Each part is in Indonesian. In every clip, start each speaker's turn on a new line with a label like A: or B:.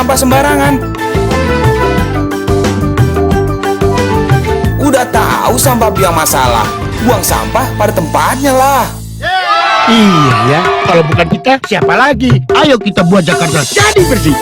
A: sampah sembarangan. Udah tahu sampah biang masalah, buang sampah pada tempatnya lah.
B: Iya ya, kalau bukan kita, siapa lagi? Ayo kita buat Jakarta jadi bersih.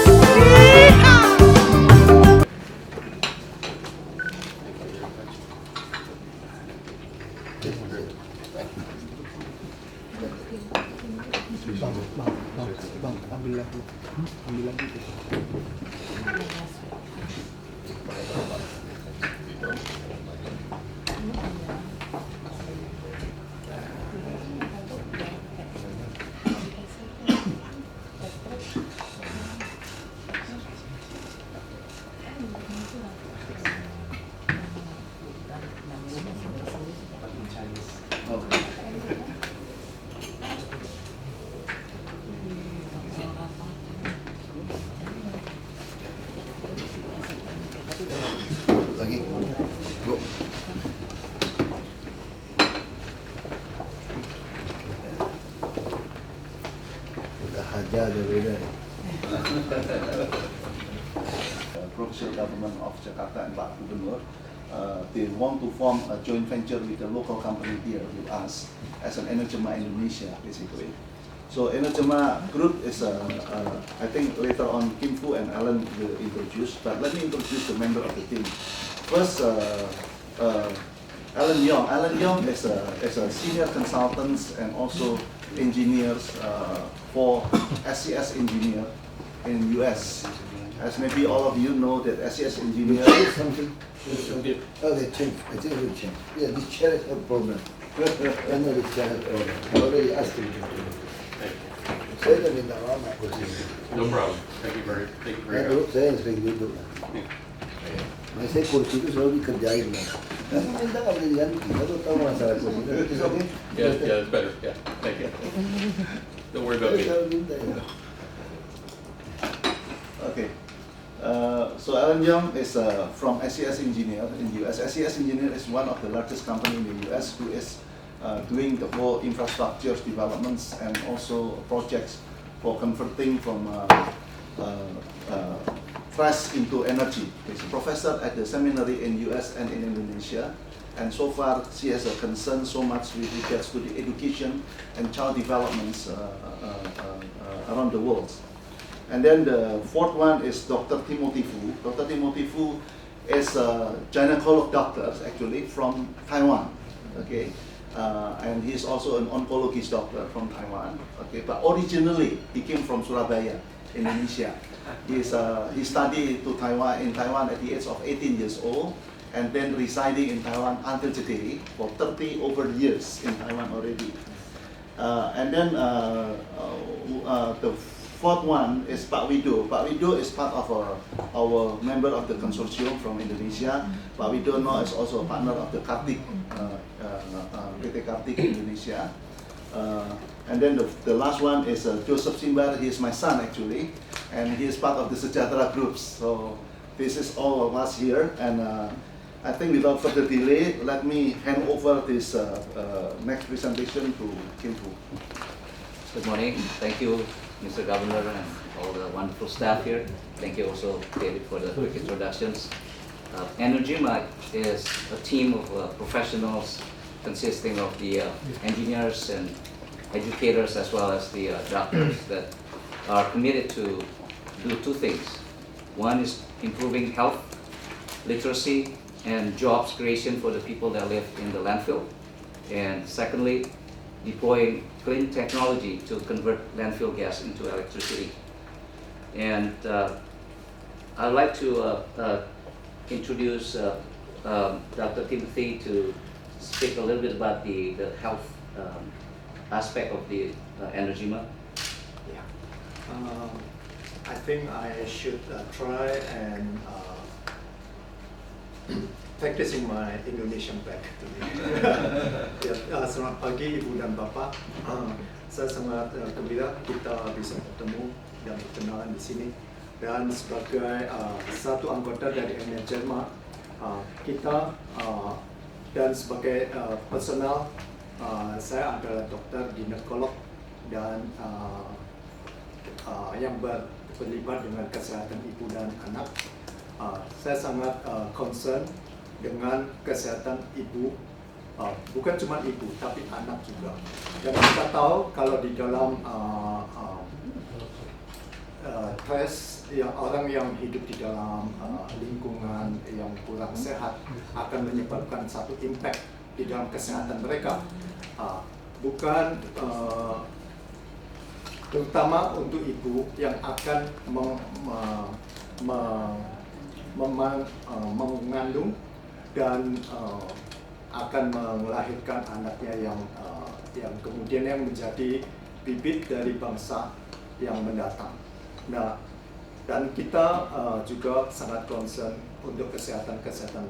C: Lagi, Bu. Udah aja beda.
D: Provincial Government of Jakarta and Pak Gubernur, they want to form a joint venture with a local company here with us as an Energema Indonesia, basically. So Energema Group is, I think later on Kim Fu and Alan will introduce, but let me introduce the member of the team. First, Alan Yong. Alan Yong is a senior consultant and also engineers for SCS Engineer in US. As maybe all of you know that SCS Engineer
C: Something. Okay, change. I think we'll change. Yeah, this chair has a problem. I know this chair has a problem. I already asked him. Saya dah minta lama kursi.
E: No problem. Thank you very
C: Saya duduk, saya yang sering duduk. Nah, saya kursi itu selalu dikerjain. Nah, minta nggak boleh diganti. Aku tahu masalah kursi. It's okay?
E: Yeah, it's better. Yeah, thank you. Don't worry about
C: Saya
E: me.
C: selalu minta ya.
D: Okay. So Alan Young is from SCS Engineer in the US. SCS Engineer is one of the largest company in the US who is doing the whole infrastructure developments and also projects for converting from trash into energy. He's a professor at the seminary in US and in Indonesia. And so far, she has a concern so much with regards to the education and child developments around the world. And then the fourth one is Dr. Timothy Fu. Dr. Timothy Fu is a gynecology doctor actually from Taiwan. Okay, and he's also an oncologist doctor from Taiwan. Okay, but originally he came from Surabaya, Indonesia. He studied in Taiwan at the age of 18 years old, and then residing in Taiwan until today for 30 over years in Taiwan already. And then the fourth one is Pak Wido. Pak Wido is part of our member of the consortium from Indonesia. Pak Wido now is also a partner of the Kartik, PT Kartik Indonesia. And then the last one is Joseph Simbar. He is my son actually, and he is part of the Sejahtera groups. So this is all of us here, and I think without further delay, let me hand over this next presentation to Kim Fu.
F: Good morning. Thank you, Mr. Governor, and all the wonderful staff here. Thank you also, David, for the quick introductions. Energema is a team of professionals consisting of the engineers and educators as well as the doctors that are committed to do two things. One is improving health, literacy, and jobs creation for the people that live in the landfill. And secondly, deploying clean technology to convert landfill gas into electricity. And I'd like to introduce Dr. Timothy to speak a little bit about the health aspect of the Energema.
G: Yeah. I think I should try and practicing my Indonesian back today. Ya, selamat pagi Ibu dan Bapak. Saya sangat gembira kita bisa bertemu dan berkenalan di sini. Dan sebagai satu anggota dari Energema, kita dan sebagai personal, saya adalah dokter ginekolog dan yang terlibat dengan kesehatan ibu dan anak. Saya sangat concern dengan kesehatan ibu, bukan cuma ibu tapi anak juga. Dan kita tahu kalau di dalam stres yang orang yang hidup di dalam lingkungan yang kurang sehat akan menyebabkan satu impact di dalam kesehatan mereka, bukan terutama untuk ibu yang akan mengandung dan akan melahirkan anaknya yang kemudian yang menjadi bibit dari bangsa yang mendatang. Nah, dan kita juga sangat concern untuk kesehatan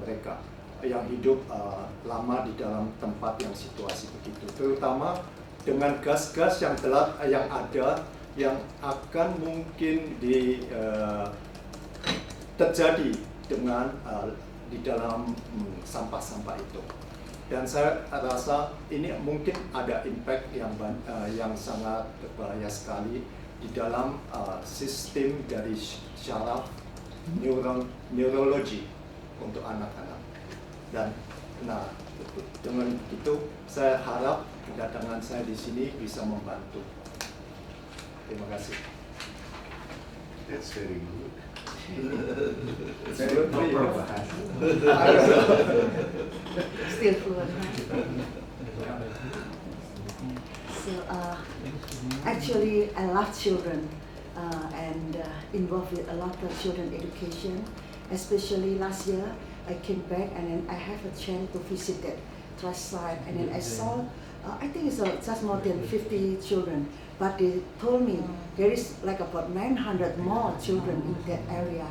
G: mereka yang hidup lama di dalam tempat yang situasi begitu, terutama dengan gas-gas yang ada yang akan mungkin terjadi dengan di dalam sampah-sampah itu. Dan saya rasa ini mungkin ada impact yang sangat berbahaya sekali di dalam sistem dari syaraf neurologi untuk anak-anak. Dan dengan itu saya harap kedatangan saya di sini bisa membantu. Terima kasih.
B: That's very good.
G: Saya belum bahas.
H: Still fluent. So actually, I love children and involved with a lot of children education. Especially last year, I came back and then I have a chance to visit that trust site, and then I saw, I think it's just more than 50 children, but they told me there is like about 900 more children in that area.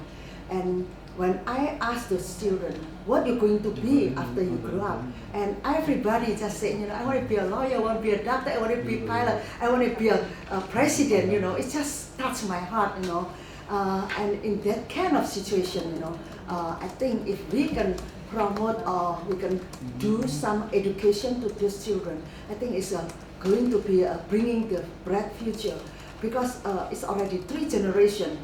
H: And when I asked the children, what you're going to be after you grow up? And everybody just said, I want to be a lawyer, I want to be a doctor, I want to be a pilot, I want to be a president, it just touched my heart, and in that kind of situation, I think if we can promote or we can do some education to these children, I think it's going to be bringing the bright future, because it's already 3 generations,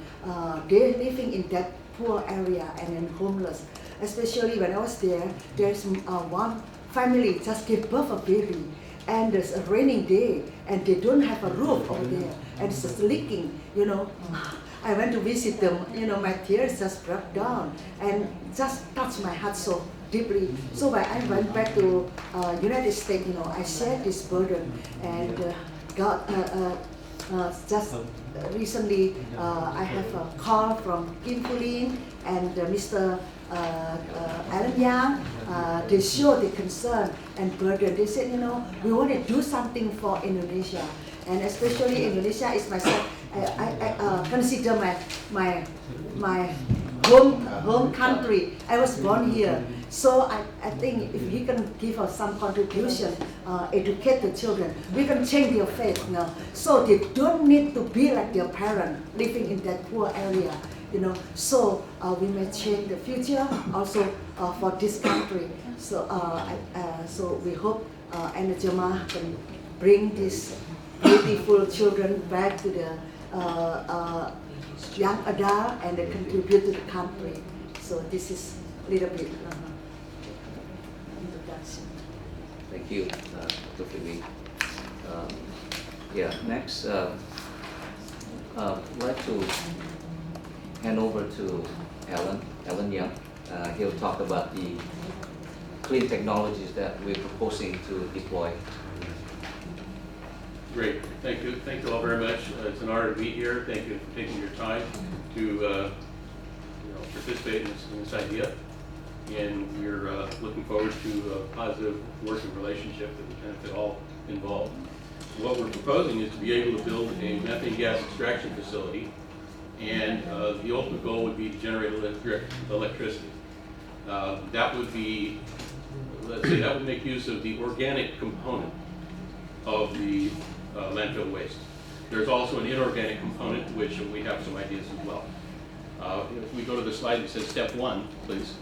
H: they're living in that poor area and then homeless. Especially when I was there, there's one family just gave birth a baby, and there's a raining day, and they don't have a roof over there, and it's just leaking, I went to visit them, my tears just broke down and just touched my heart so deeply. So when I went back to United States, I shared this burden, and just recently I have a call from Kim Pulin and Mr. Alan Yang. They showed the concern and burden. They said, we want to do something for Indonesia, and especially Indonesia is myself. I consider my home country. I was born here, so I think if we can give us some contribution, educate the children, we can change their faith, so they don't need to be like their parents living in that poor area, So we may change the future also for this country. So so we hope Enerjamah can bring these beautiful children back to the young adult and they contribute to the country. So this is a little bit introduction.
F: Thank you, Dr. Phoebe. Next, I'd like to hand over to Alan Yang. He'll talk about the clean technologies that we're proposing to deploy.
E: Great, thank you all very much. It's an honor to be here. Thank you for taking your time to participate in this idea. And we're looking forward to a positive working relationship that will benefit all involved. What we're proposing is to be able to build a methane gas extraction facility, and the ultimate goal would be to generate electricity. That would be, let's say, that would make use of the organic component of the landfill waste. There's also an inorganic component, which we have some ideas as well. If we go to the slide that says step 1, please.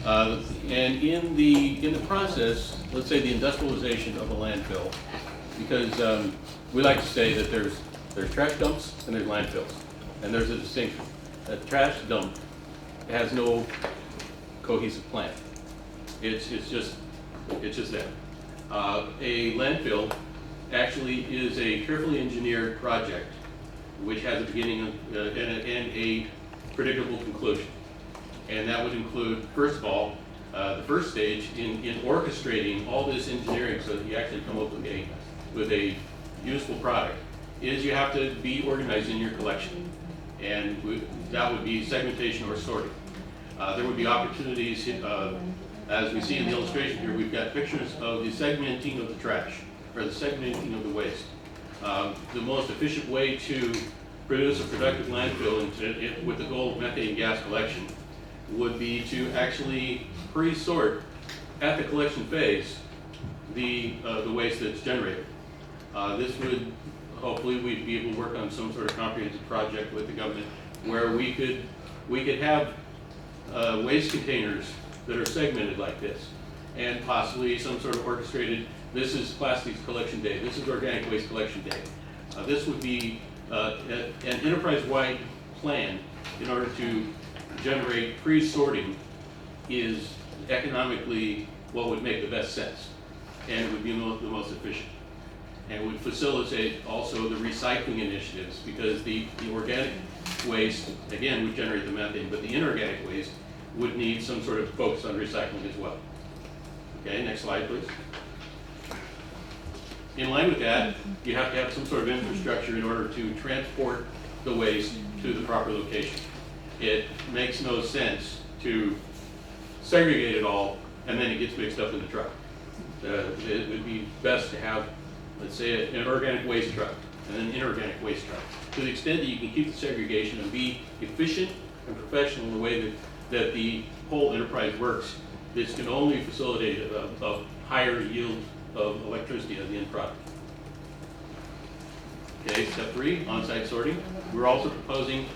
E: And in the process, let's say the industrialization of a landfill, because we like to say that there's trash dumps and there's landfills. And there's a distinction. A trash dump has no cohesive plan. It's just that. A landfill actually is a carefully engineered project which has a beginning and a predictable conclusion. And that would include, first of all, the first stage in orchestrating all this engineering so that you actually come up with a useful product, is you have to be organized in your collection. And that would be segmentation or sorting. There would be opportunities, as we see in the illustration here, we've got pictures of the segmenting of the trash, or the segmenting of the waste. The most efficient way to produce a productive landfill with the goal of methane gas collection would be to actually pre-sort at the collection phase the waste that's generated. This would, hopefully, we'd be able to work on some sort of comprehensive project with the government where we could have waste containers that are segmented like this, and possibly some sort of orchestrated, this is plastics collection day, this is organic waste collection day. This would be an enterprise-wide plan in order to generate pre-sorting is economically what would make the best sense, and it would be the most efficient. And would facilitate also the recycling initiatives, because the organic waste, again, would generate the methane, but the inorganic waste would need some sort of focus on recycling as well. Okay, next slide, please. In line with that, you have to have some sort of infrastructure in order to transport the waste to the proper location. It makes no sense to segregate it all and then it gets mixed up in the truck. It would be best to have, let's say, an organic waste truck and an inorganic waste truck. To the extent that you can keep the segregation and be efficient and professional in the way that the whole enterprise works, this can only facilitate a higher yield of electricity as the end product. Okay, step 3, on-site sorting. We're also proposing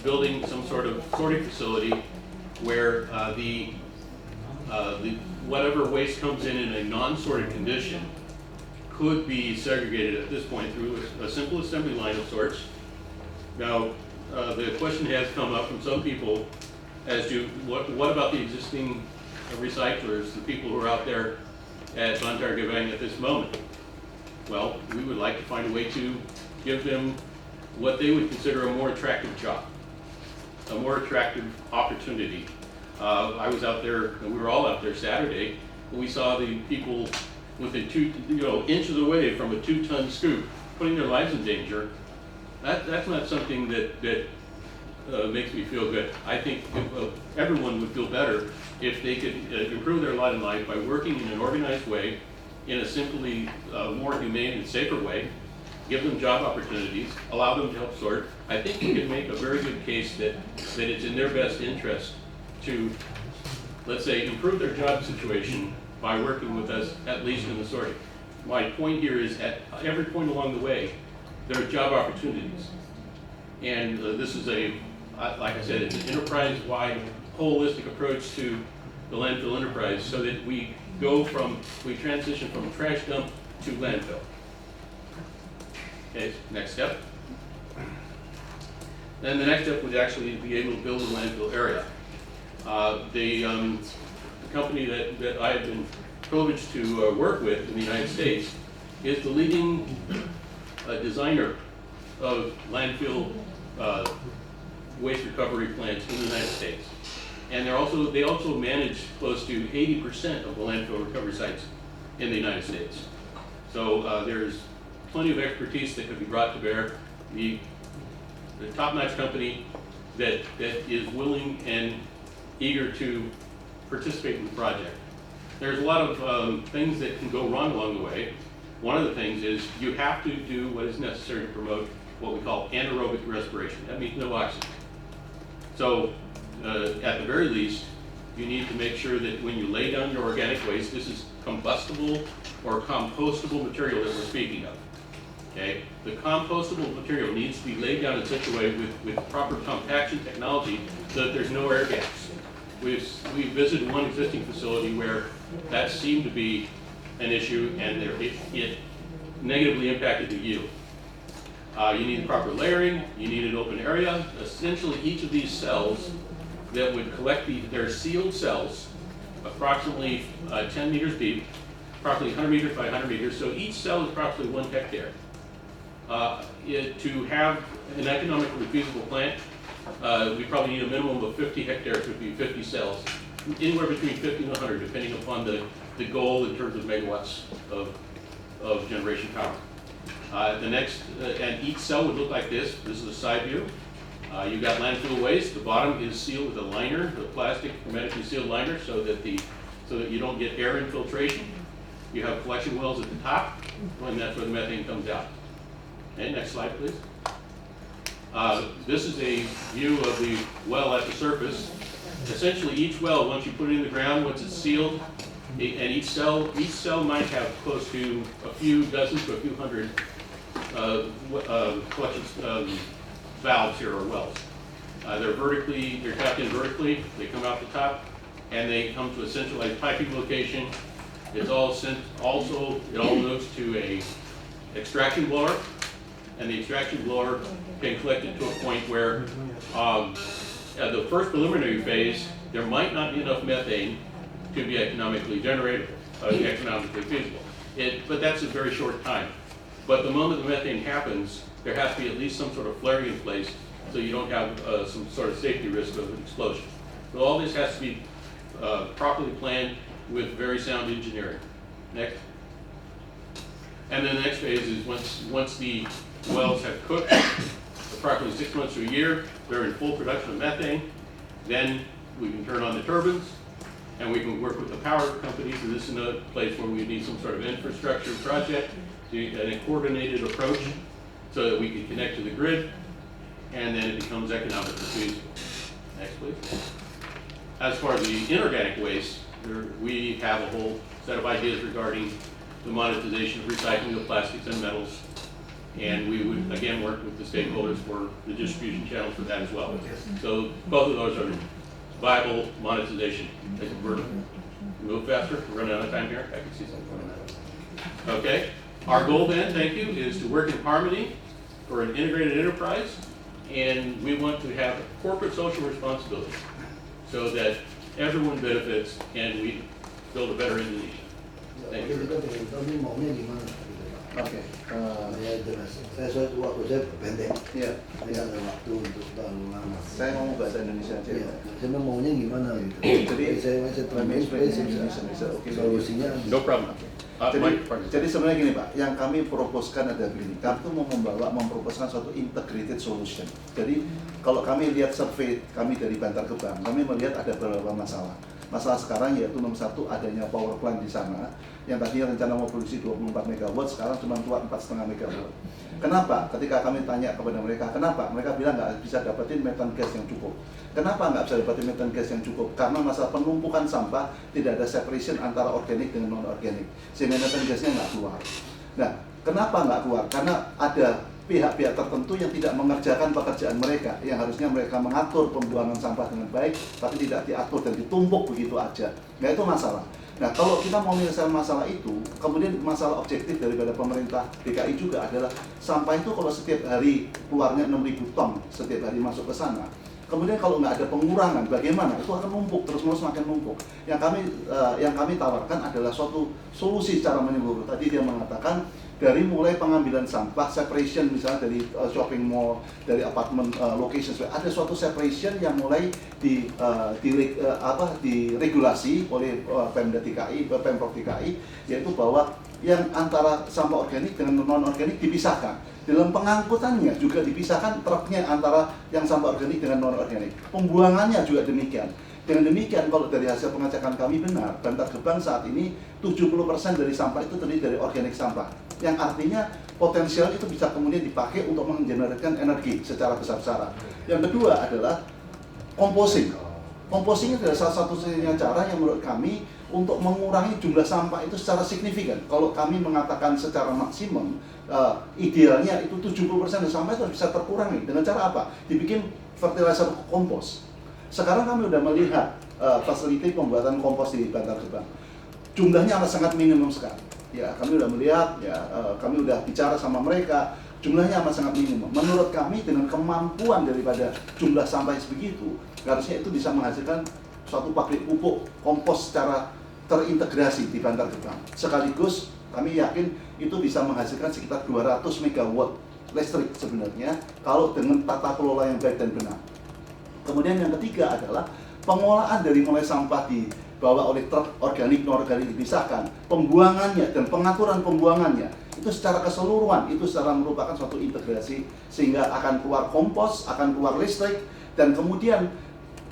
E: building some sort of sorting facility where whatever waste comes in a non-sorted condition could be segregated at this point through a simple assembly line of sorts. Now, the question has come up from some people as to what about the existing recyclers, the people who are out there at Bantar Gebang at this moment? Well, we would like to find a way to give them what they would consider a more attractive job, a more attractive opportunity. I was out there, and we were all out there Saturday, and we saw the people within inches away from a 2-ton scoop putting their lives in danger. That's not something that makes me feel good. I think everyone would feel better if they could improve their lot in life by working in an organized way, in a simply more humane and safer way, give them job opportunities, allow them to help sort. I think we can make a very good case that it's in their best interest to, let's say, improve their job situation by working with us, at least in the sorting. My point here is at every point along the way, there are job opportunities. And this is like I said, it's an enterprise-wide, holistic approach to the landfill enterprise so that we transition from trash dump to landfill. Okay, next step. Then the next step would actually be able to build a landfill area. The company that I have been privileged to work with in the United States is the leading designer of landfill waste recovery plants in the United States. And they also manage close to 80% of the landfill recovery sites in the United States. So there's plenty of expertise that could be brought to bear. The top-notch company that is willing and eager to participate in the project. There's a lot of things that can go wrong along the way. One of the things is you have to do what is necessary to promote what we call anaerobic respiration. That means no oxygen. So at the very least, you need to make sure that when you lay down your organic waste, this is combustible or compostable material that we're speaking of. Okay? The compostable material needs to be laid down in such a way with proper compaction technology so that there's no air gaps. We visited one existing facility where that seemed to be an issue and it negatively impacted the yield. You need proper layering, you need an open area. Essentially, each of these cells that would collect their sealed cells, approximately 10 meters deep, approximately 100 meters by 100 meters, so each cell is approximately 1 hectare. To have an economically feasible plant, we probably need a minimum of 50 hectares, would be 50 cells, anywhere between 50 and 100, depending upon the goal in terms of megawatts of generation power. And each cell would look like this. This is a side view. You've got landfill waste. The bottom is sealed with a liner, the plastic hermetically sealed liner, so that you don't get air infiltration. You have collection wells at the top, and that's where the methane comes out. Okay, next slide, please. This is a view of the well at the surface. Essentially, each well, once you put it in the ground, once it's sealed, and each cell might have close to a few dozen to a few hundred collection valves here, or wells. They're tapped in vertically, they come out the top, and they come to a centralized piping location. It all moves to a extraction blower, and the extraction blower can collect it to a point where at the first preliminary phase, there might not be enough methane to be economically economically feasible. But that's a very short time. But the moment the methane happens, there has to be at least some sort of flaring in place, so you don't have some sort of safety risk of an explosion. So all this has to be properly planned with very sound engineering. Next. And then the next phase is once the wells have cooked, approximately 6 months to a year, they're in full production of methane, then we can turn on the turbines, and we can work with the power companies, and this is another place where we need some sort of infrastructure project, and a coordinated approach, so that we can connect to the grid, and then it becomes economically feasible. Next, please. As far as the inorganic waste, we have a whole set of ideas regarding the monetization of recycling of plastics and metals, and we would again work with the stakeholders for the distribution channels for that as well. So both of those are viable monetization. We're move faster. We're running out of time here. I can see something. Okay. Our goal then, thank you, is to work in harmony for an integrated enterprise, and we want to have corporate social responsibility so that everyone benefits and we build a better Indonesia. Thank you.
C: Tapi maunya gimana?
D: Oke.
C: Ya jelas. Saya waktu saya pendek.
D: Iya.
C: Tidak ada waktu untuk terlalu lama.
D: Saya ngomong bahasa Indonesia aja.
C: Iya. Saya maunya gimana gitu.
D: Jadi
C: saya translate solusinya.
E: No problem.
D: Jadi sebenarnya gini Pak, yang kami proposkan ada begini, kami tuh mau memproposkan suatu integrated solution. Jadi kalau kami lihat survei kami dari Bantar Gebang, kami melihat ada beberapa masalah. Masalah sekarang yaitu nomor satu, adanya power plant di sana yang tadinya rencana mau produksi 24 MW, sekarang cuma kuat 4,5 MW. Kenapa? Ketika kami tanya kepada mereka, kenapa? Mereka bilang nggak bisa dapetin metan gas yang cukup. Kenapa nggak bisa dapetin metan gas yang cukup? Karena masalah penumpukan sampah, tidak ada separation antara organik dengan non-organik, sehingga metan gasnya nggak keluar. Nah, kenapa nggak keluar? Karena ada pihak-pihak tertentu yang tidak mengerjakan pekerjaan mereka, yang harusnya mereka mengatur pembuangan sampah dengan baik, tapi tidak diatur dan ditumpuk begitu aja. Nah, itu masalah. Nah, kalau kita mau menyelesaikan masalah itu, kemudian masalah objektif daripada pemerintah DKI juga adalah sampah itu kalau setiap hari keluarnya 6.000 ton setiap hari masuk ke sana. Kemudian kalau nggak ada pengurangan, bagaimana? Itu akan numpuk, terus-menerus makin numpuk. Yang kami tawarkan adalah suatu solusi secara menyeluruh. Tadi dia mengatakan dari mulai pengambilan sampah, separation misalnya dari shopping mall, dari apartment location, ada suatu separation yang mulai diregulasi oleh Pemprov DKI, yaitu bahwa yang antara sampah organik dengan non-organik dipisahkan. Dalam pengangkutannya juga dipisahkan truknya antara yang sampah organik dengan non-organik. Pembuangannya juga demikian. Dengan demikian, kalau dari hasil pengecekan kami benar, Bantar Gebang saat ini 70% dari sampah itu terdiri dari organik sampah. Yang artinya potensial itu bisa kemudian dipakai untuk menggenerasikan energi secara besar-besaran. Yang kedua adalah composting. Composting adalah salah satu-satunya cara yang menurut kami untuk mengurangi jumlah sampah itu secara signifikan. Kalau kami mengatakan secara maksimum, idealnya itu 70% dari sampah itu bisa terkurangi. Dengan cara apa? Dibikin fertilizer kompos. Sekarang kami sudah melihat fasiliti pembuatan kompos di Bantar Gebang. Jumlahnya sangat minimum sekali. Ya, kami sudah melihat, ya, kami sudah bicara sama mereka. jumlahnya amat sangat minimum. Menurut kami dengan kemampuan daripada jumlah sampah sebegitu, harusnya itu bisa menghasilkan suatu pabrik pupuk kompos secara terintegrasi di Bantar Gebang. Sekaligus kami yakin itu bisa menghasilkan sekitar 200 megawatt listrik sebenarnya kalau dengan tata kelola yang baik dan benar. Kemudian yang ketiga adalah pengolahan dari mulai sampah dibawa oleh truk organik, non-organik dipisahkan, pembuangannya dan pengaturan pembuangannya itu secara keseluruhan itu secara merupakan suatu integrasi sehingga akan keluar kompos, akan keluar listrik, dan kemudian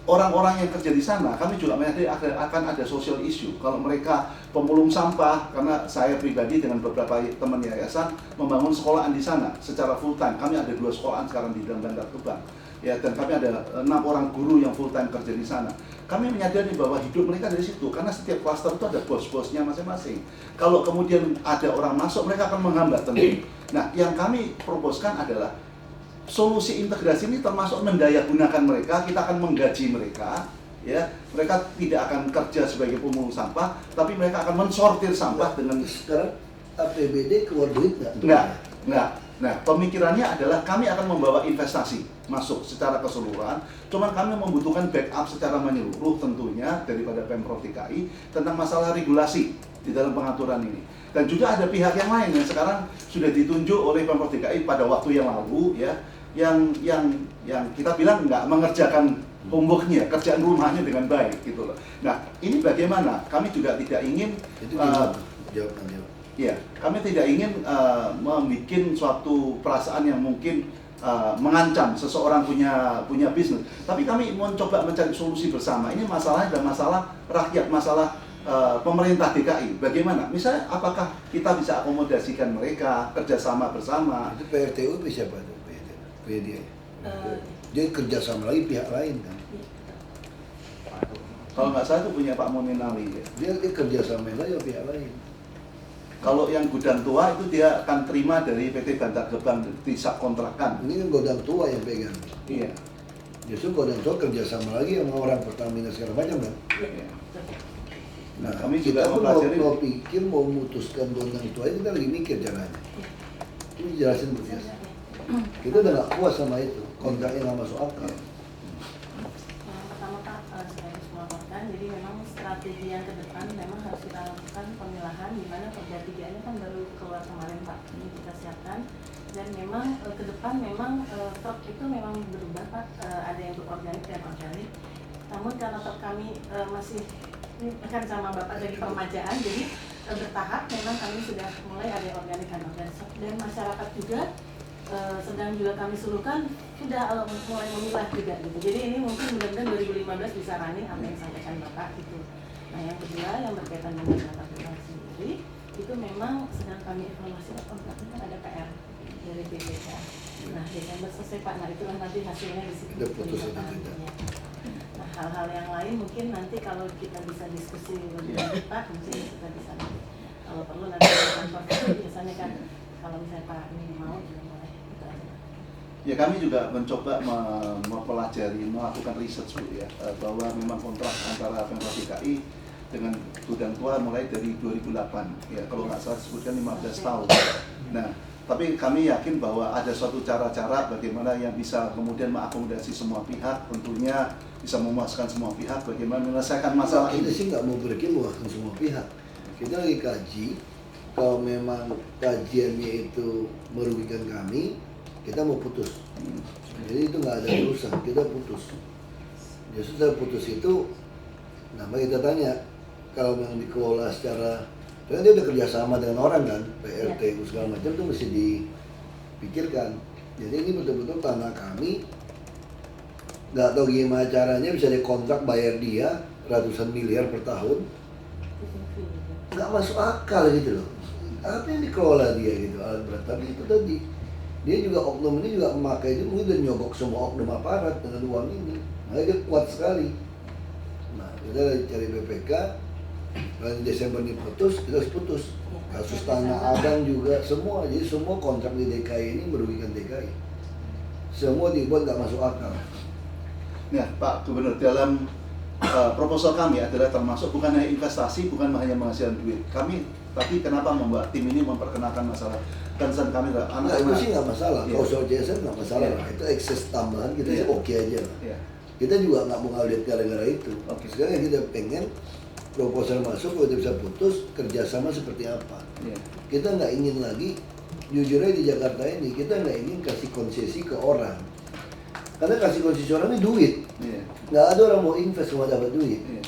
D: orang-orang yang kerja di sana kami juga menyadari akan ada social issue kalau mereka pemulung sampah, karena saya pribadi dengan beberapa teman yayasan membangun sekolahan di sana secara full time. Kami ada 2 sekolahan sekarang di dalam Bantar Gebang. Ya, dan kami ada 6 orang guru yang full time kerja di sana. Kami menyadari bahwa hidup mereka dari situ, karena setiap klaster itu ada bos-bosnya masing-masing. Kalau kemudian ada orang masuk, mereka akan menghambat tentu. Nah, yang kami proposkan adalah solusi integrasi ini termasuk mendayagunakan mereka. Kita akan menggaji mereka, ya. Mereka tidak akan kerja sebagai pemulung sampah, tapi mereka akan mensortir sampah dengan
C: Sekarang APBD keluar duit nggak?
D: Enggak. Nah, pemikirannya adalah kami akan membawa investasi masuk secara keseluruhan. Cuman kami membutuhkan backup secara menyeluruh tentunya daripada Pemprov DKI tentang masalah regulasi di dalam pengaturan ini. Dan juga ada pihak yang lain yang sekarang sudah ditunjuk oleh Pemprov DKI pada waktu yang lalu, ya, yang kita bilang nggak mengerjakan homeworknya, kerjaan rumahnya dengan baik gitu loh. Nah, ini bagaimana? Kami juga tidak ingin
C: Itu gimana? Jawab.
D: ya, kami tidak ingin membuat suatu perasaan yang mungkin mengancam seseorang punya bisnis. Tapi kami mencoba mencari solusi bersama. Ini masalahnya adalah masalah rakyat, masalah pemerintah DKI. Bagaimana? Misalnya, apakah kita bisa akomodasikan mereka kerjasama bersama?
C: Itu PRTU bisa apa tuh? PRTU. Dia kerjasama lagi pihak lain kan?
D: Kalau nggak salah itu punya Pak Moninali. Ya.
C: Dia kerjasama lagi sama pihak lain.
D: Kalau yang gudang tua itu dia akan terima dari PT Bantar Gebang di subkontrakkan.
C: Ini kan gudang tua yang pegang.
D: Iya.
C: Justru gudang tua kerjasama lagi sama orang Pertamina segala macam kan?
D: Iya.
C: Nah,
D: kami
C: kita
D: juga
C: pun
D: mempelajari.
C: mau pikir mau memutuskan gudang tua ini, kita lagi mikir caranya. Ini jelasin Bu Tias. Kita udah nggak puas sama itu, kontraknya nggak masuk akal.
I: Pertama Pak, saya harus melaporkan, jadi memang strategi yang ke depan memang harus kita lakukan pemilahan, di mana Perda 3-nya kan baru keluar kemarin Pak, ini kita siapkan. Dan memang ke depan memang truk itu memang berubah Pak, ada yang berorganik dan organik. Namun karena truk kami masih ini kan sama Bapak dari permajaan, jadi bertahap memang kami sudah mulai ada yang organik dan organik. Dan masyarakat juga sedang juga kami suruhkan sudah mulai memilah juga gitu. Jadi ini mungkin mudah-mudahan 2015 bisa running apa yang disampaikan Bapak gitu. Nah, yang kedua yang berkaitan dengan data pribadi sendiri itu memang sedang kami evaluasi kontraknya kan ada PR dari BPK. Nah, Desember selesai Pak. Nah, itulah nanti hasilnya di situ. Nah, hal-hal yang lain mungkin nanti kalau kita bisa diskusi lebih lanjut Pak, mungkin kita bisa kalau perlu nanti kantor biasanya kan kalau misalnya Pak ini mau juga boleh.
D: Ya, kami juga mencoba mempelajari, melakukan research Bu, ya, bahwa memang kontrak antara Pemprov DKI dengan gudang tua mulai dari 2008, ya, kalau nggak salah disebutkan 15 tahun. Nah, tapi kami yakin bahwa ada suatu cara-cara bagaimana yang bisa kemudian mengakomodasi semua pihak, tentunya bisa memuaskan semua pihak, bagaimana menyelesaikan masalah
C: Kita
D: ini.
C: sih nggak mau memuaskan semua pihak. Kita lagi kaji, kalau memang kajiannya itu merugikan kami, kita mau putus. Jadi itu nggak ada urusan, kita putus. Justru saya putus itu, nama kita tanya, kalau memang dikelola secara, karena dia udah kerjasama dengan orang kan, PRT segala macam itu mesti dipikirkan. Jadi ini betul-betul tanah kami, nggak tahu gimana caranya bisa dikontrak bayar dia ratusan miliar per tahun, nggak masuk akal gitu loh. Apa yang dikelola dia gitu alat berat, tapi itu tadi. Dia juga oknum ini juga memakai itu mungkin dan nyogok semua oknum aparat dengan uang ini. Nah, dia kuat sekali. Nah, kita cari BPK, kalau di Desember ini putus, kita harus putus. Kasus Tanah Abang juga semua, jadi semua kontrak di DKI ini merugikan DKI. Semua dibuat nggak masuk akal.
D: Nah, Pak Gubernur, dalam proposal kami adalah termasuk bukan hanya investasi, bukan hanya menghasilkan duit. Kami tapi kenapa membuat tim ini memperkenalkan masalah concern kami adalah
C: Nah, itu sih nggak masalah.
D: Iya.
C: Kalau soal CSR nggak masalah
D: Iya.
C: lah. Itu ekses tambahan kita sih
D: Iya.
C: oke aja lah.
D: Iya.
C: Kita juga nggak mau ngaudit gara-gara itu.
D: Oke.
C: Sekarang yang kita pengen proposal masuk, kalau kita bisa putus, kerjasama seperti apa.
D: Iya.
C: Kita nggak ingin lagi, jujur aja di Jakarta ini, kita nggak ingin kasih konsesi ke orang. Karena kasih konsesi orang ini duit.
D: Iya.
C: Nggak ada orang mau invest mau dapat duit.
D: Iya.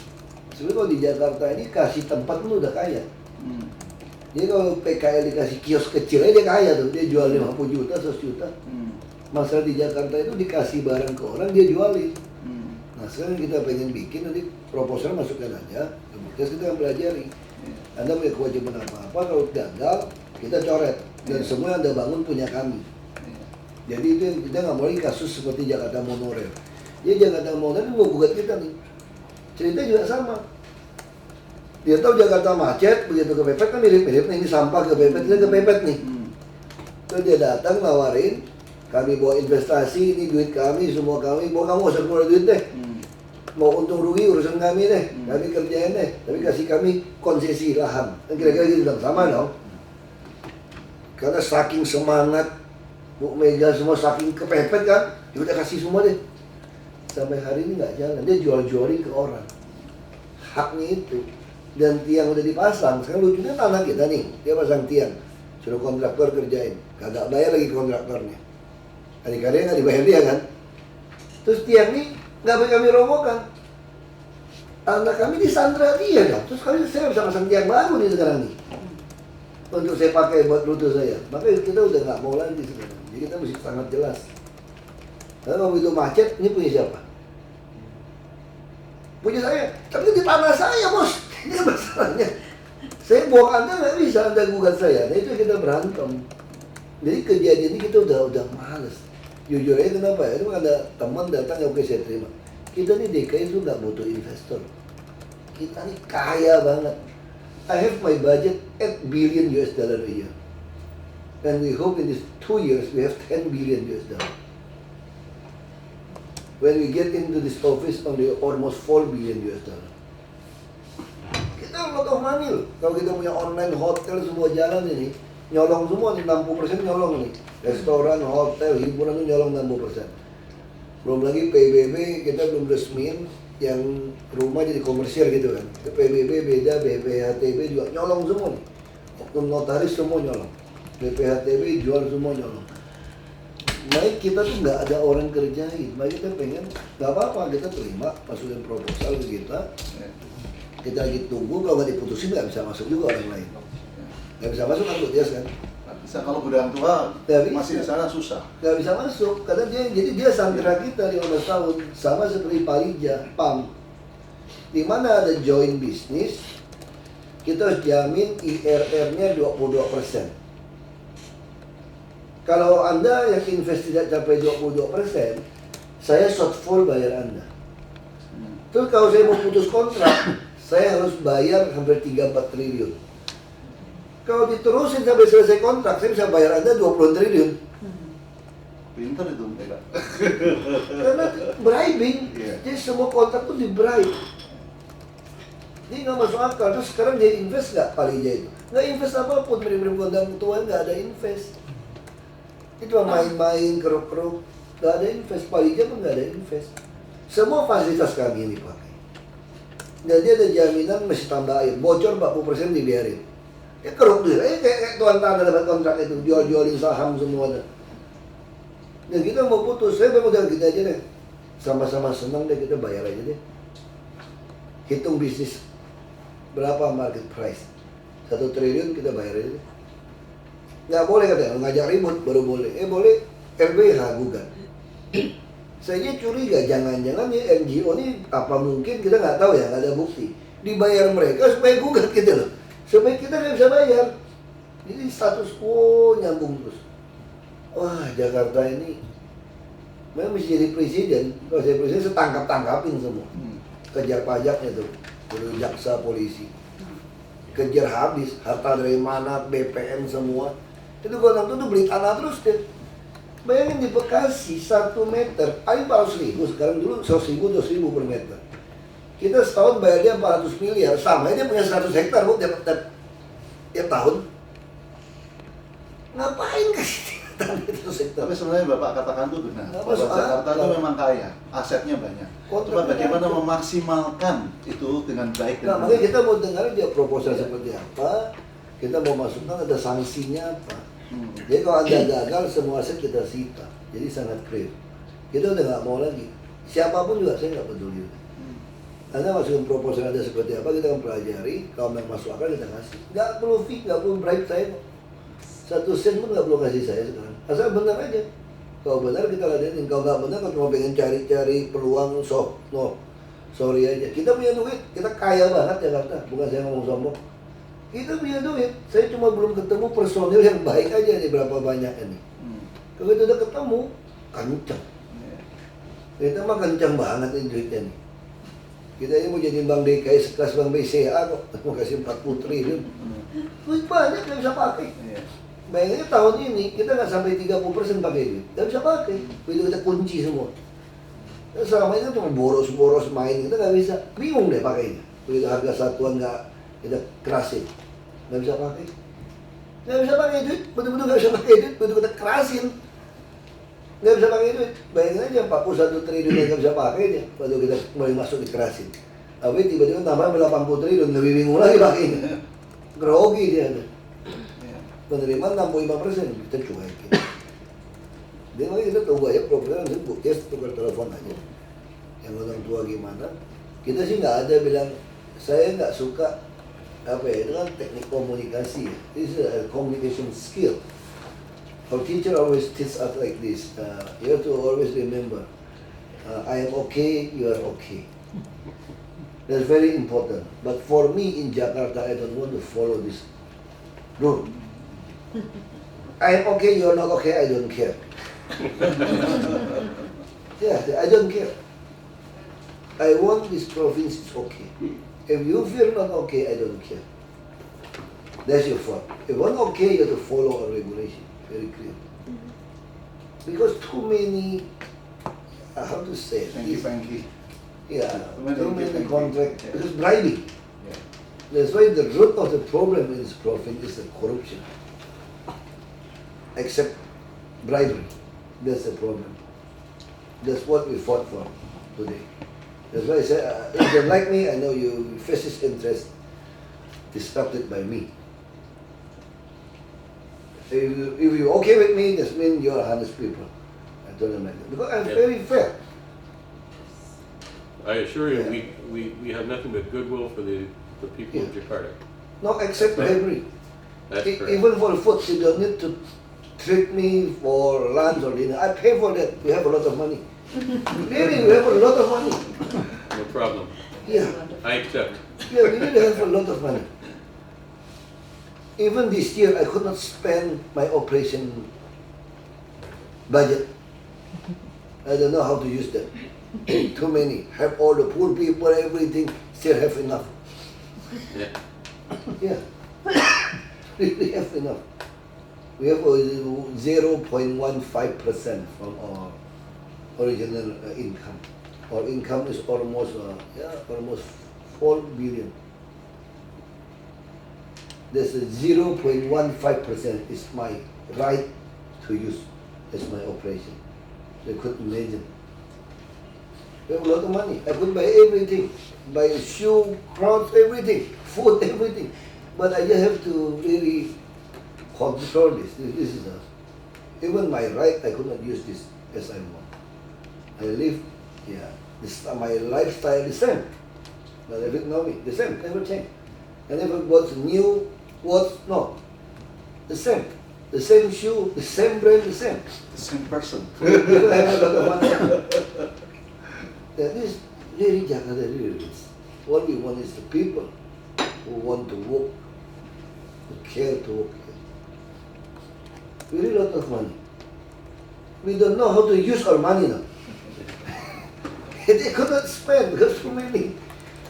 C: Sebenarnya kalau di Jakarta ini kasih tempat lu udah kaya.
D: Hmm.
C: Jadi kalau PKL dikasih kios kecil aja dia kaya tuh, dia jual 50 juta, 100 juta.
D: Hmm.
C: Masalah di Jakarta itu dikasih barang ke orang, dia jualin.
D: Hmm.
C: Nah sekarang kita pengen bikin, nanti proposal masukkan aja, terus kita akan pelajari.
D: Iya.
C: Anda punya kewajiban apa-apa, kalau gagal, kita coret. Dan
D: Iya.
C: semua yang Anda bangun punya kami.
D: Iya.
C: Jadi itu yang kita nggak mau lagi kasus seperti Jakarta Monorail. Jadi Jakarta Monorail mau gugat kita nih. Cerita juga sama. Dia tahu Jakarta macet, begitu kepepet kan mirip-mirip nih, ini sampah kepepet, kita kepepet nih.
D: Hmm.
C: Terus dia datang nawarin, kami bawa investasi, ini duit kami, semua kami, mau kamu usah keluar duit deh.
D: Hmm.
C: Mau untung rugi urusan kami deh,
D: Hmm.
C: kami kerjain deh, tapi kasih kami konsesi lahan. Kan kira-kira gitu dong, sama dong. Karena saking semangat Bu Mega semua saking kepepet kan, dia udah kasih semua deh. Sampai hari ini nggak jalan, dia jual-jualin ke orang. Haknya itu. Dan tiang udah dipasang, sekarang lucunya tanah kita nih, dia pasang tiang. Suruh kontraktor kerjain, kagak bayar lagi kontraktornya. Adik-adiknya nggak dibayar dia kan. Terus tiang nih nggak boleh kami robohkan. Tanah kami disandra dia dong. Terus saya bisa pasang tiang baru nih sekarang nih. Untuk saya pakai buat rute saya. Makanya kita udah nggak mau lagi sekarang. Jadi kita mesti sangat jelas. Karena kalau itu macet, ini punya siapa? Punya saya. Tapi di tanah saya bos. Ini masalahnya. Saya buang Anda nggak bisa, Anda gugat saya. Nah itu kita berantem. Jadi kejadian ini kita udah males. Jujur aja kenapa ya? Itu ada teman datang yang oke saya terima. Kita nih DKI itu nggak butuh investor. Kita nih kaya banget. I have my budget $8 billion a year. And we hope in these 2 years we have $10 billion. When we get into this office, only almost $4 billion. Kita a lot of money loh. Kalau kita punya online hotel semua jalan ini, nyolong semua nih, 60% nyolong nih. Restoran, hotel, hiburan itu nyolong 60%. Belum lagi PBB kita belum resmiin yang rumah jadi komersial gitu kan. PBB beda, BPHTB juga nyolong semua nih. Oknum notaris semua nyolong. BPHTB jual semua nyolong. Baik kita tuh nggak ada orang kerjain. Baik kita pengen, nggak apa-apa kita terima masukin proposal ke kita. Kita lagi tunggu, kalau nggak diputusin nggak bisa masuk juga orang lain. Nggak bisa masuk kan dia kan?
D: Bisa kalau gudang tua
C: Nggak bisa.
D: masih di sana susah.
C: Nggak bisa masuk karena dia sandera kita 15 tahun sama seperti Palija, PAM. Di mana ada joint business, kita harus jamin IRR-nya 22%. Kalau Anda yang invest tidak capai 22%, saya shortfall bayar Anda. Terus kalau saya mau putus kontrak, saya harus bayar hampir 3-4 triliun. Kalau diterusin sampai selesai kontrak, saya bisa bayar Anda 20 triliun.
D: Pinter itu mereka.
C: Karena bribing,
D: Iya.
C: jadi semua kontrak tuh di bribe. Ini nggak masuk akal. Terus sekarang dia invest nggak Palija itu? Nggak invest apapun, mirim-mirim kondang tua nggak ada invest. Itu main-main, keruk-keruk, nggak ada invest. Palija pun nggak ada invest. Semua fasilitas kami ini pakai. Jadi ada jaminan mesti tambah air, bocor 40% dibiarin. Ya keruk dia, kayak tuan tanah dapat kontrak itu, jual-jualin saham semua. Dan kita mau putus, saya bilang udah kita aja deh. Sama-sama senang deh, kita bayar aja deh. Hitung bisnis, berapa market price. 1 triliun kita bayar aja deh. Nggak boleh katanya, ngajak ribut baru boleh. Boleh, LBH gugat. Saya curiga, jangan-jangan ya NGO ini apa mungkin, kita nggak tahu ya, nggak ada bukti. Dibayar mereka supaya gugat gitu loh. Supaya kita nggak bisa bayar. Jadi status quo nyambung terus. Wah, Jakarta ini memang mesti jadi presiden. Kalau saya presiden, saya tangkap-tangkapin semua. Kejar pajaknya tuh, dari jaksa, polisi. Kejar habis, harta dari mana, BPN semua. Itu gua tuh beli tanah terus deh. Bayangin di Bekasi 1 meter, ayo 400.000 sekarang, dulu 100.000, 200.000 per meter. Kita setahun bayar dia 400 miliar, sama dia punya 100 hektar Bu, tiap tahun. Ngapain kasih tanah 100 hektar?
D: Tapi sebenarnya Bapak katakan itu benar.
C: Nggak
D: Bahwa
C: masuk
D: Jakarta
C: akal.
D: itu memang kaya, asetnya banyak. Coba bagaimana memaksimalkan itu dengan baik
C: Nah,
D: dan
C: makanya kita mau dengar dia proposal seperti apa, kita mau masukkan ada sanksinya apa. Jadi kalau Anda gagal, semua aset kita sita. Jadi sangat clear. Kita udah nggak mau lagi. Siapapun juga saya nggak peduli. Anda masukin proposal Anda seperti apa, kita akan pelajari. Kalau memang masuk akal kita kasih. Nggak perlu fee, nggak perlu bribe saya kok. 1 sen pun nggak perlu kasih saya sekarang. Asal benar aja. Kalau benar kita ladenin. Kalau nggak benar, kalau cuma pengen cari peluang, sorry aja. Kita punya duit, kita kaya banget Jakarta. Bukan saya ngomong sombong. Kita punya duit. Saya cuma belum ketemu personil yang baik aja nih, berapa banyak ini. Kalau itu udah ketemu, kencang. Kita mah kencang banget nih duitnya nih. Kita ini mau jadi Bank DKI sekelas Bank BCA kok, mau kasih 40 triliun. Duit banyak, nggak bisa pakai. Bayangin tahun ini kita nggak sampai 30% pakai duit, nggak bisa pakai. Begitu kita kunci semua. Dan selama ini cuma boros main, kita nggak bisa. Bingung deh pakainya. Begitu harga satuan nggak kita kerasin, nggak bisa pakai. Nggak bisa pakai duit, betul-betul nggak bisa pakai duit. Begitu kita kerasin, nggak bisa pakai duit. Bayangin aja 41 triliun yang nggak bisa pakai dia. Waktu kita mulai masuk dikerasin. Tapi tiba-tiba tambah 80 triliun, lebih bingung lagi pakainya. Grogi dia. Penerimaan 65%, kita cuekin. Jadi makanya kita tunggu aja program itu bukti tukar telepon aja. Yang orang tua gimana? Kita sih nggak ada bilang saya nggak suka apa ya, itu kan teknik komunikasi. This is a communication skill. Our teacher always teach us like this. You have to always remember, I am okay, you are okay. That's very important. But for me in Jakarta, I don't want to follow this rule. I am okay, you are not okay, I don't care. Yeah, I don't care. I want this province is okay. If you feel not okay, I don't care. That's your fault. If one okay, you have to follow a regulation. Very clear. Because too many, how to say it?
D: Thank you.
C: Yeah,
D: Too
C: too
D: many
C: many
D: thank you.
C: contracts.
D: Yeah.
C: Because bribing.
D: Yeah.
C: That's why the root of the problem in this province is the corruption. Except bribery. That's the problem. That's what we fought for today. That's why I said, if you don't like me, I know you fascist interest disrupted by me. If you're okay with me, that means you're honest people. I told them like that. Because I'm
E: Yeah.
C: very fair.
E: I assure you,
C: Yeah.
E: we have nothing but goodwill for the people of Jakarta.
C: No, except bribery.
E: That's correct.
C: Even for food, you don't need to treat me for lunch or dinner. I pay for that. We have a lot of money. Really, we have a lot of money.
E: No problem.
C: Yeah,
E: I accept.
C: yeah, we really have a lot of money. Even this year, I could not spend my operation budget. I don't know how to use that. Too many. Have all the poor people, everything, still have enough.
E: Yeah.
C: Yeah, really have enough. We have 0.15% from our original income. Our income is almost, almost 4 billion. There's a 0.15% is my right to use as my operation. You could imagine. We have a lot of money. I could buy everything. Buy shoe, clothes, everything. Food, everything. But I just have to really control this. This is even my right, I could not use this as I want. I live, my lifestyle is the same. But economy, the same, never change. I never bought new watch, no. The same. The same shoe, the same brand, the same.
D: The same person.
C: That is really Jakarta really is. What we want is the people who want to work, who care to work here. We need a lot of money. We don't know how to use our money now. They could not spend because too many.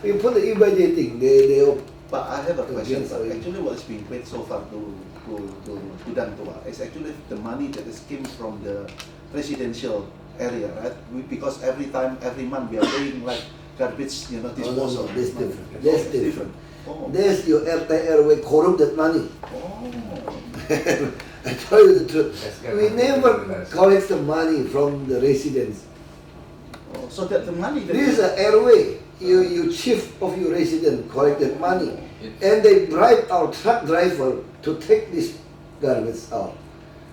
C: We put the e-budgeting, they
D: But I have a question.
C: Against
D: Sir.
C: our-
D: Actually, what's being paid so far to Dantua is actually the money that is came from the residential area, right? Because every month we are paying like garbage,
C: No,
D: disposal.
C: that's different. That's different.
D: Oh.
C: That's your RT/RW corrupted money.
D: Oh.
C: I tell you the truth. We never collect the money from the residents.
D: Oh, so that the money that
C: This is a airway. You chief of your resident collected money, and they bribe our truck driver to take this garbage out.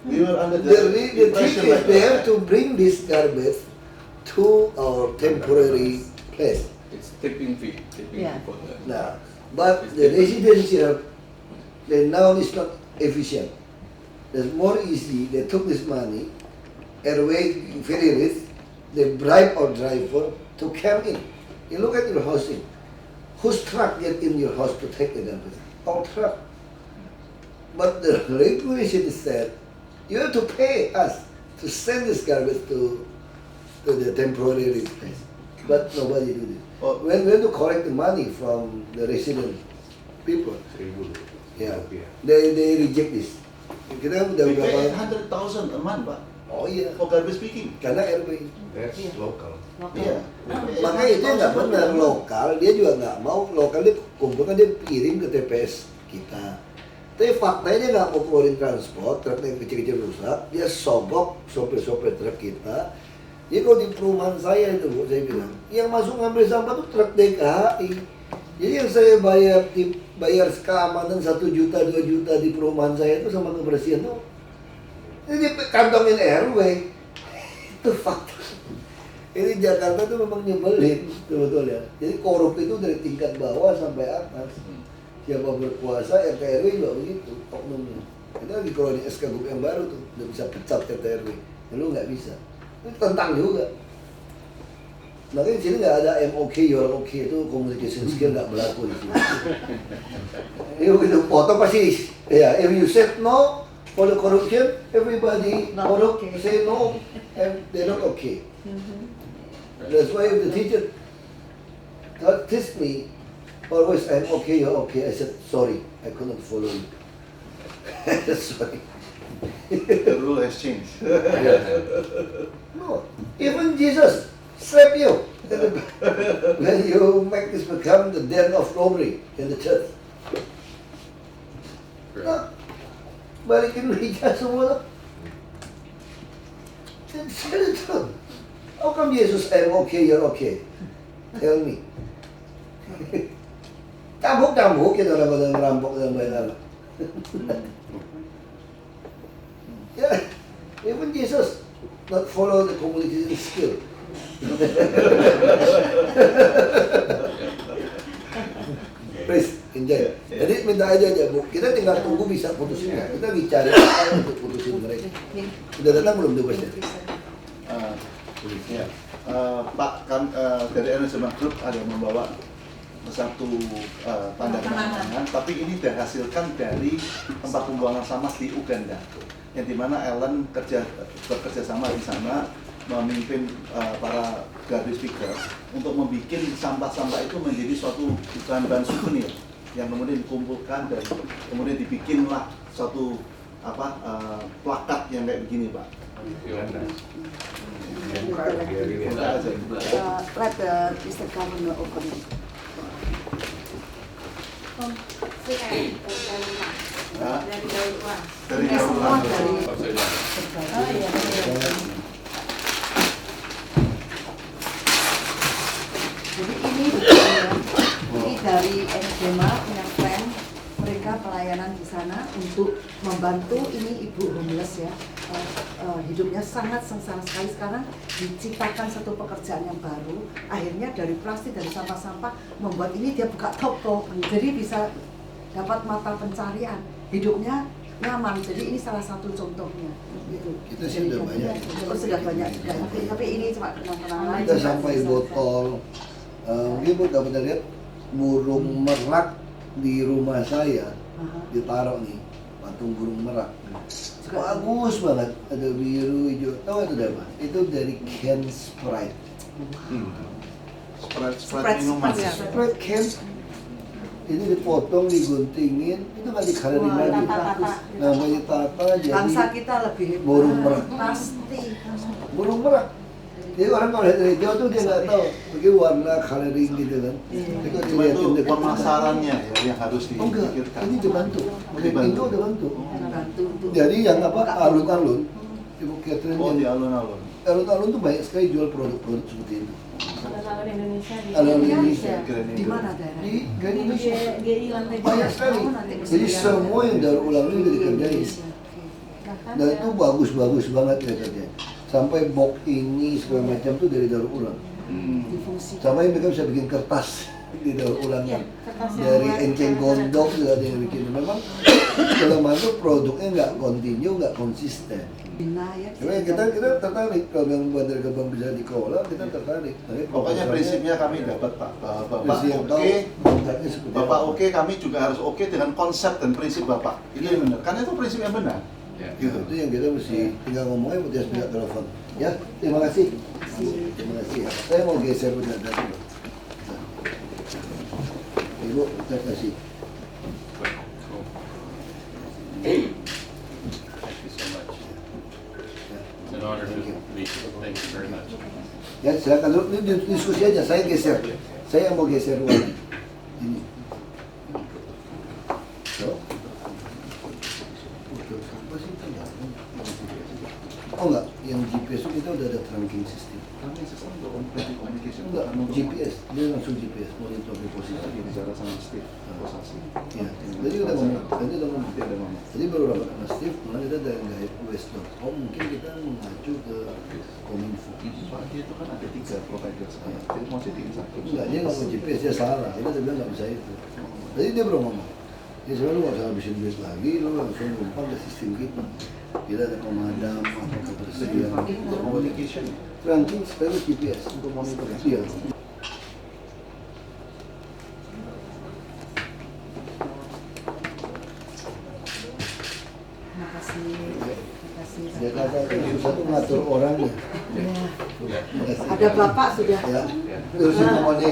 D: we were under
C: The trick
D: impression
C: is
D: like
C: they
D: that.
C: have to bring this garbage to our temporary place.
J: It's tipping fee
H: Yeah.
J: for the.
C: Now, but the residents here, they now it's not efficient. It's more easy. They took this money, airway very rich. They bribe our driver to come in. You look at your housing. Whose truck get in your house to take the garbage? Our truck. But the regulation said you have to pay us to send this garbage to the temporary place. But nobody do this.
D: Oh.
C: When to collect the money from the resident people, yeah, they reject this. Kita udah
D: We pay
C: berapa?
D: 800,000 a month, Pak,
C: Oh iya,
D: for garbage picking.
C: karena airway.
J: That's local.
D: Iya.
C: Makanya itu nggak benar lokal, dia juga nggak mau lokal dia kumpulkan dia kirim ke TPS kita. Tapi faktanya dia nggak mau keluarin transport, truk yang kecil-kecil rusak, dia sogok sopir-sopir truk kita. Jadi kalau di perumahan saya itu, Bu, saya bilang, yang masuk ngambil sampah itu truk DKI. Jadi yang saya bayar keamanan 1 juta, 2 juta di perumahan saya itu sama kebersihan tuh, ini kantongin RW. Itu fakta. Ini Jakarta tuh memang nyebelin, betul ya. Jadi korup itu dari tingkat bawah sampai atas. Siapa berkuasa, RT RW juga begitu, oknumnya. Kita lagi keluarin SK Gub yang baru tuh, udah bisa pecat RT RW. Lu nggak bisa. Itu tentang juga. Makanya di sini nggak ada MOK, you're okay, itu communication skill nggak berlaku di sini. Itu foto pasti, ya. If you said no for the corruption, everybody
H: Not
C: corrupt
H: okay.
C: say no, and they're not okay. That's why if the teacher teach me, always I'm okay, you're okay. I said sorry, I could not follow you. Sorry.
D: The rule has changed.
C: No, even Jesus slap you when you make this become the den of robbery in the church. No, balikin meja semua. Tell the truth. How come Jesus I'm okay, you're okay? Tell me. Tabuk-tabuk kita orang merampok dan bayar. Yeah, even Jesus not follow the communication skill. Please enjoy. Jadi minta aja Bu. Kita tinggal tunggu bisa putusin nggak? Kita bicara apa untuk putusin mereka. Sudah datang belum tugasnya?
D: Ya. Pak, dari Manajemen Group ada membawa satu tanda tangan, tapi ini dihasilkan dari tempat pembuangan sampah di Uganda, yang dimana Ellen bekerja sama di sana, memimpin para garbage picker untuk membuat sampah-sampah itu menjadi suatu bahan-bahan souvenir yang kemudian dikumpulkan dan kemudian dibikinlah suatu plakat yang kayak begini, Pak.
H: Let Mr. Governor open it.
I: Dari daur ulang.
D: Dari
H: Semua
D: daur ulang.
H: dari
I: Oh iya.
H: Jadi ini dari SMA punya plan mereka pelayanan di sana untuk membantu ini ibu homeless ya. Hidupnya sangat sengsara sekali. Sekarang diciptakan satu pekerjaan yang baru, akhirnya dari plastik, dari sampah-sampah membuat ini dia buka toko, jadi bisa dapat mata pencarian, hidupnya nyaman. Jadi ini salah satu contohnya gitu.
C: Kita sih udah banyak.
H: Sudah banyak juga, tapi ini cuma kenang-kenangan.
C: Kita sampai botol. Mungkin Bu dapat lihat burung merak di rumah saya, ditaruh nih patung burung merak. Bagus banget, ada biru hijau. Tahu itu dari apa? Itu dari can Sprite.
D: Sprite minuman.
C: Sprite can. Ini dipotong, diguntingin, itu nggak dikalarin
H: Wah,
C: lagi.
H: tata-tata.
C: Namanya tata
H: Bangsa
C: jadi
H: kita lebih hebat.
C: burung merak.
H: Pasti.
C: burung merak. Jadi orang kalau lihat dari jauh tuh dia nggak tahu, mungkin warna coloring gitu kan. Tapi kalau
D: Cuma itu
C: dilihatin dekat
D: pemasarannya ya yang harus
C: Oh enggak,
D: dipikirkan.
C: ini udah bantu.
D: Dibantu.
C: Itu udah bantu.
H: Bantu untuk
C: Jadi yang apa alun-alun, Ibu Catherine
D: Oh di
C: yang
D: alun-alun.
C: alun-alun tuh banyak sekali jual produk-produk seperti itu.
I: Alun-alun Indonesia di
C: Alun-alun Indonesia.
H: di mana daerah?
C: Di Grand
I: Di
C: Indonesia
I: GI lantai
C: banyak
I: 2.
C: sekali.
H: Oh, nanti
C: Jadi
H: mesti
C: semua yang daur ulang ini udah dikerjain.
I: Bahkan
C: Dan itu bagus-bagus banget ya katanya. Sampai box ini segala macam tuh dari daur ulang.
H: Difungsi.
C: Sampai mereka bisa bikin kertas di daur ulang.
I: Iya, kertas yang
C: Dari
I: buat
C: enceng gondok juga ada yang bikin. Memang kalau masuk produknya nggak continue, nggak konsisten.
H: Bina ya.
C: Cuma kita tertarik kalau yang Bandar Gebang bisa dikelola, kita tertarik. Tapi
D: Pokoknya
C: proposalnya
D: prinsipnya kami dapat Pak. Bapak
C: mesti yang tahu
D: oke,
C: kontraknya seperti
D: Bapak
C: apa.
D: oke, kami juga harus oke dengan konsep dan prinsip Bapak. Itu yang benar. Karena itu prinsip yang benar.
C: Gitu. Itu yang kita mesti tinggal ngomongnya udah tidak telepon. Ya, terima kasih. Terima kasih. Saya mau geser udah tadi. Ibu, terima kasih.
E: Thank you so much. It's an honor to meet you. Thank you very much.
C: Ya, silakan dulu ini diskusi aja. Saya geser. Saya mau geser ruang ini. So. Oh enggak, yang GPS itu kita udah ada tracking system.
D: Kami sistem untuk communication.
C: Enggak,
D: bukan untuk-
C: GPS, dia langsung GPS, monitor di posisi.
D: Tadi bicara sama Steve, posasi.
C: Iya, jadi udah ngomong, tadi udah ngomong.
D: Nanti ada ngomong.
C: Jadi baru dapat sama Steve, malah kita dari guide west.com, mungkin kita mengacu ke Kominfo.
D: Soalnya itu kan ada 3 provider sekarang. Jadi mau jadiin satu.
C: Enggak, dia ngomong GPS, dia salah. Kita bilang nggak bisa itu. Tadi dia baru ngomong. Ya sebenarnya lu nggak usah habisin duit lagi, lu langsung numpang ke sistem kita. Kita ada pemadam, apa kebersihan.
D: Untuk communication.
C: Ranking supaya GPS.
D: Untuk monitoring.
C: Iya.
H: Terima kasih. Terima kasih.
C: Dia kata yang susah tuh ngatur orangnya.
H: Ya.
C: Terima kasih.
H: Ada bapak sudah.
C: Ya, terusin ngomongnya.